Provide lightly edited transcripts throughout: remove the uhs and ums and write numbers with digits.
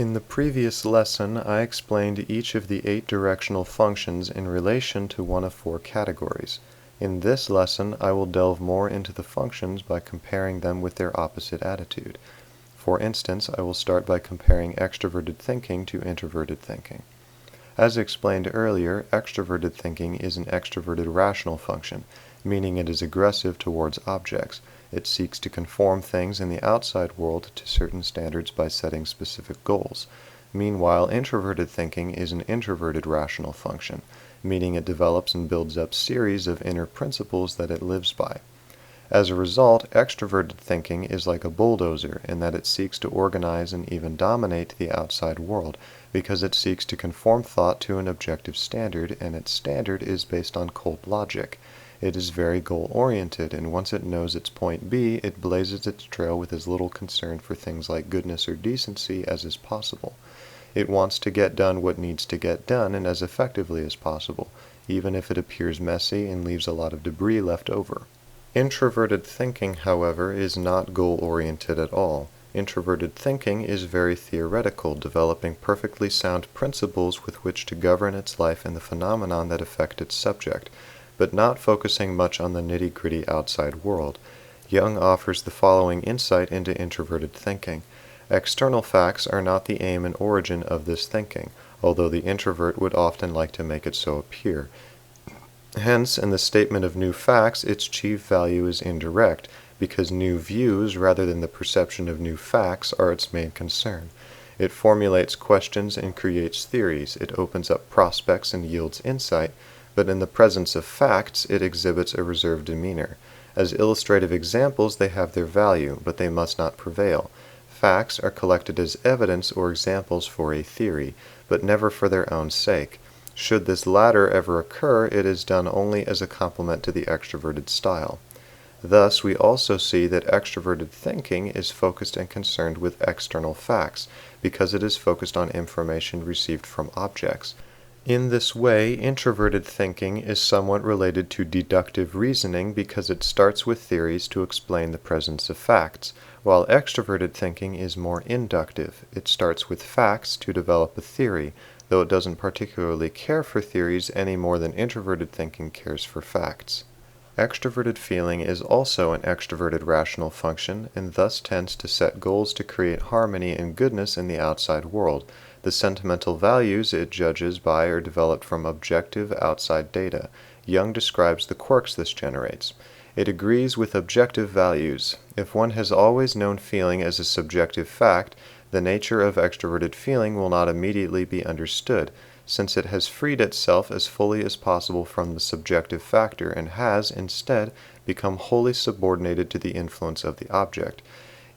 In the previous lesson, I explained each of the 8 directional functions in relation to one of 4 categories. In this lesson, I will delve more into the functions by comparing them with their opposite attitude. For instance, I will start by comparing extroverted thinking to introverted thinking. As explained earlier, extroverted thinking is an extroverted rational function, meaning it is aggressive towards objects. It seeks to conform things in the outside world to certain standards by setting specific goals. Meanwhile, introverted thinking is an introverted rational function, meaning it develops and builds up series of inner principles that it lives by. As a result, extroverted thinking is like a bulldozer in that it seeks to organize and even dominate the outside world, because it seeks to conform thought to an objective standard, and its standard is based on cold logic. It is very goal-oriented, and once it knows its point B, it blazes its trail with as little concern for things like goodness or decency as is possible. It wants to get done what needs to get done and as effectively as possible, even if it appears messy and leaves a lot of debris left over. Introverted thinking, however, is not goal-oriented at all. Introverted thinking is very theoretical, developing perfectly sound principles with which to govern its life and the phenomenon that affect its subject, but not focusing much on the nitty-gritty outside world. Jung offers the following insight into introverted thinking. External facts are not the aim and origin of this thinking, although the introvert would often like to make it so appear. Hence, in the statement of new facts, its chief value is indirect, because new views, rather than the perception of new facts, are its main concern. It formulates questions and creates theories. It opens up prospects and yields insight, but in the presence of facts, it exhibits a reserved demeanor. As illustrative examples, they have their value, but they must not prevail. Facts are collected as evidence or examples for a theory, but never for their own sake. Should this latter ever occur, it is done only as a complement to the extroverted style. Thus, we also see that extroverted thinking is focused and concerned with external facts, because it is focused on information received from objects. In this way, introverted thinking is somewhat related to deductive reasoning because it starts with theories to explain the presence of facts, while extroverted thinking is more inductive. It starts with facts to develop a theory, though it doesn't particularly care for theories any more than introverted thinking cares for facts. Extroverted feeling is also an extroverted rational function, and thus tends to set goals to create harmony and goodness in the outside world. The sentimental values it judges by are developed from objective outside data. Jung describes the quirks this generates. It agrees with objective values. If one has always known feeling as a subjective fact, the nature of extroverted feeling will not immediately be understood, since it has freed itself as fully as possible from the subjective factor and has, instead, become wholly subordinated to the influence of the object.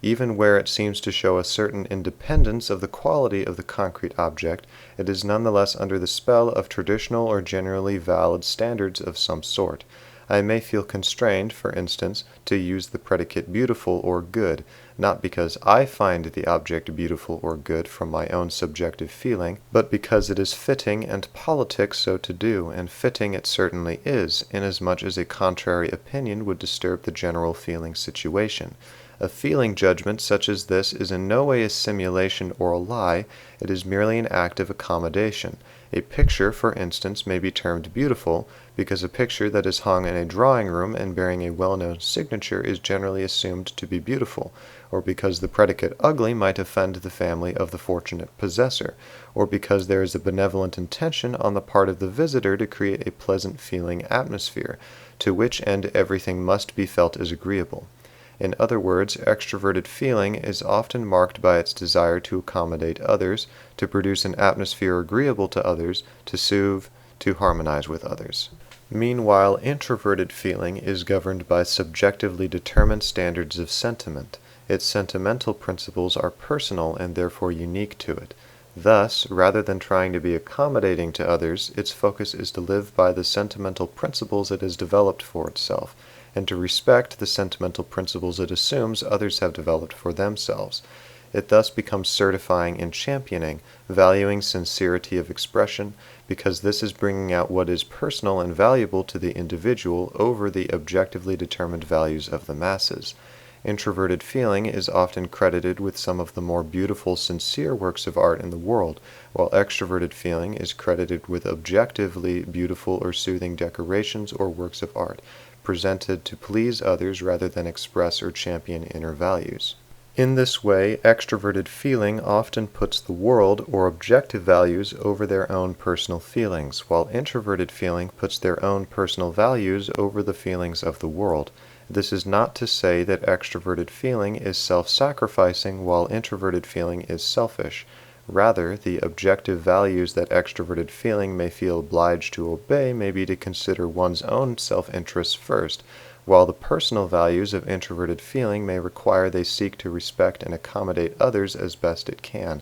Even where it seems to show a certain independence of the quality of the concrete object, it is nonetheless under the spell of traditional or generally valid standards of some sort. I may feel constrained, for instance, to use the predicate beautiful or good, not because I find the object beautiful or good from my own subjective feeling, but because it is fitting and politic so to do, and fitting it certainly is, inasmuch as a contrary opinion would disturb the general feeling situation. A feeling judgment such as this is in no way a simulation or a lie, it is merely an act of accommodation. A picture, for instance, may be termed beautiful because a picture that is hung in a drawing room and bearing a well-known signature is generally assumed to be beautiful, or because the predicate ugly might offend the family of the fortunate possessor, or because there is a benevolent intention on the part of the visitor to create a pleasant-feeling atmosphere, to which end everything must be felt as agreeable. In other words, extroverted feeling is often marked by its desire to accommodate others, to produce an atmosphere agreeable to others, to soothe, to harmonize with others. Meanwhile, introverted feeling is governed by subjectively determined standards of sentiment. Its sentimental principles are personal and therefore unique to it. Thus, rather than trying to be accommodating to others, its focus is to live by the sentimental principles it has developed for itself, and to respect the sentimental principles it assumes others have developed for themselves. It thus becomes certifying and championing, valuing sincerity of expression, because this is bringing out what is personal and valuable to the individual over the objectively determined values of the masses. Introverted feeling is often credited with some of the more beautiful, sincere works of art in the world, while extroverted feeling is credited with objectively beautiful or soothing decorations or works of art, presented to please others rather than express or champion inner values. In this way, extroverted feeling often puts the world or objective values over their own personal feelings, while introverted feeling puts their own personal values over the feelings of the world. This is not to say that extroverted feeling is self-sacrificing while introverted feeling is selfish. Rather, the objective values that extroverted feeling may feel obliged to obey may be to consider one's own self-interests first, while the personal values of introverted feeling may require they seek to respect and accommodate others as best it can.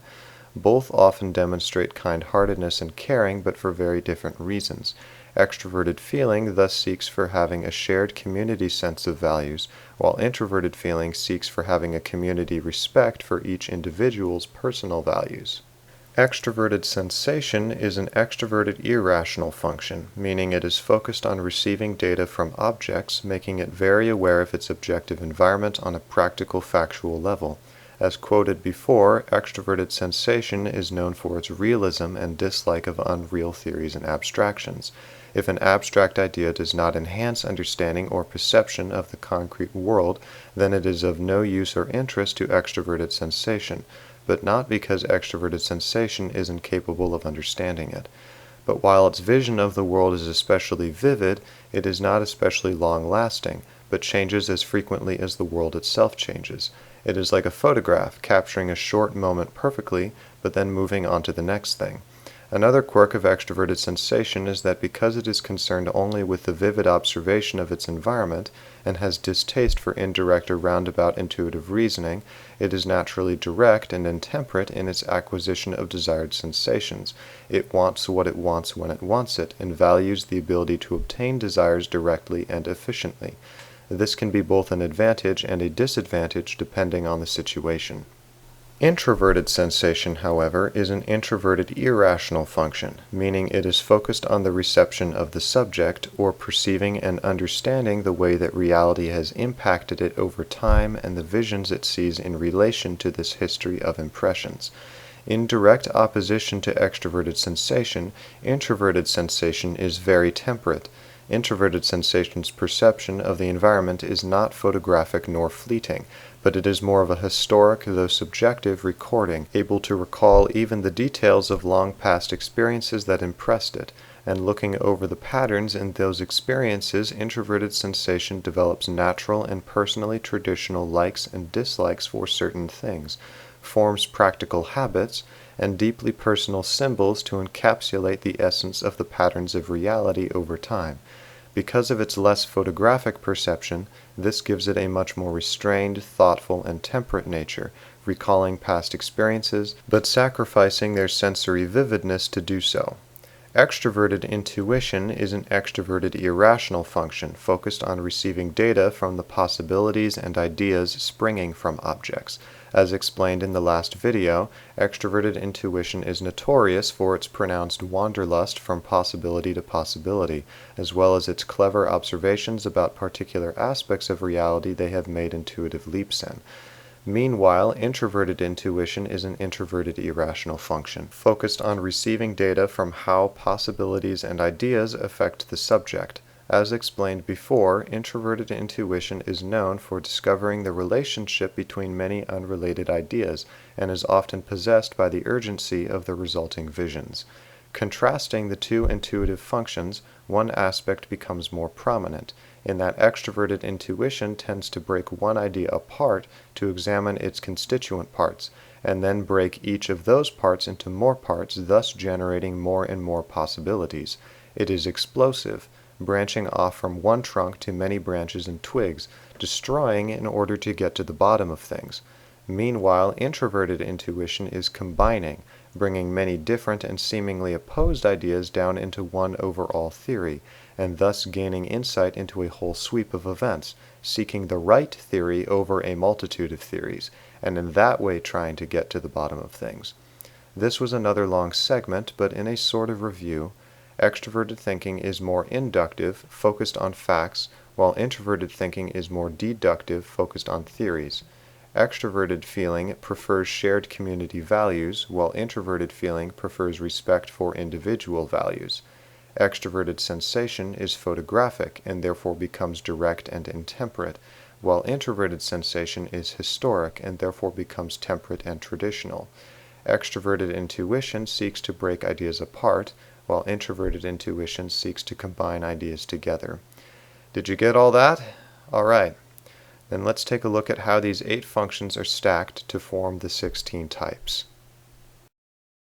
Both often demonstrate kind-heartedness and caring, but for very different reasons. Extroverted feeling thus seeks for having a shared community sense of values, while introverted feeling seeks for having a community respect for each individual's personal values. Extroverted sensation is an extroverted irrational function, meaning it is focused on receiving data from objects, making it very aware of its objective environment on a practical, factual level. As quoted before, extroverted sensation is known for its realism and dislike of unreal theories and abstractions. If an abstract idea does not enhance understanding or perception of the concrete world, then it is of no use or interest to extroverted sensation, but not because extroverted sensation is incapable of understanding it. But while its vision of the world is especially vivid, it is not especially long-lasting, but changes as frequently as the world itself changes. It is like a photograph, capturing a short moment perfectly, but then moving on to the next thing. Another quirk of extroverted sensation is that because it is concerned only with the vivid observation of its environment, and has distaste for indirect or roundabout intuitive reasoning, it is naturally direct and intemperate in its acquisition of desired sensations. It wants what it wants when it wants it, and values the ability to obtain desires directly and efficiently. This can be both an advantage and a disadvantage depending on the situation. Introverted sensation, however, is an introverted irrational function, meaning it is focused on the reception of the subject, or perceiving and understanding the way that reality has impacted it over time and the visions it sees in relation to this history of impressions. In direct opposition to extroverted sensation, introverted sensation is very temperate. Introverted sensation's perception of the environment is not photographic nor fleeting, but it is more of a historic, though subjective, recording, able to recall even the details of long past experiences that impressed it, and looking over the patterns in those experiences, introverted sensation develops natural and personally traditional likes and dislikes for certain things, forms practical habits, and deeply personal symbols to encapsulate the essence of the patterns of reality over time. Because of its less photographic perception, this gives it a much more restrained, thoughtful, and temperate nature, recalling past experiences, but sacrificing their sensory vividness to do so. Extroverted intuition is an extroverted irrational function focused on receiving data from the possibilities and ideas springing from objects. As explained in the last video, extroverted intuition is notorious for its pronounced wanderlust from possibility to possibility, as well as its clever observations about particular aspects of reality they have made intuitive leaps in. Meanwhile, introverted intuition is an introverted irrational function, focused on receiving data from how possibilities and ideas affect the subject. As explained before, introverted intuition is known for discovering the relationship between many unrelated ideas, and is often possessed by the urgency of the resulting visions. Contrasting the two intuitive functions, one aspect becomes more prominent, in that extroverted intuition tends to break one idea apart to examine its constituent parts, and then break each of those parts into more parts, thus generating more and more possibilities. It is explosive, branching off from one trunk to many branches and twigs, destroying in order to get to the bottom of things. Meanwhile, introverted intuition is combining, bringing many different and seemingly opposed ideas down into one overall theory, and thus gaining insight into a whole sweep of events, seeking the right theory over a multitude of theories, and in that way trying to get to the bottom of things. This was another long segment, but in a sort of review, extroverted thinking is more inductive, focused on facts, while introverted thinking is more deductive, focused on theories. Extroverted feeling prefers shared community values, while introverted feeling prefers respect for individual values. Extroverted sensation is photographic and therefore becomes direct and intemperate, while introverted sensation is historic and therefore becomes temperate and traditional. Extroverted intuition seeks to break ideas apart, while introverted intuition seeks to combine ideas together. Did you get all that? All right. Then let's take a look at how these 8 functions are stacked to form the 16 types.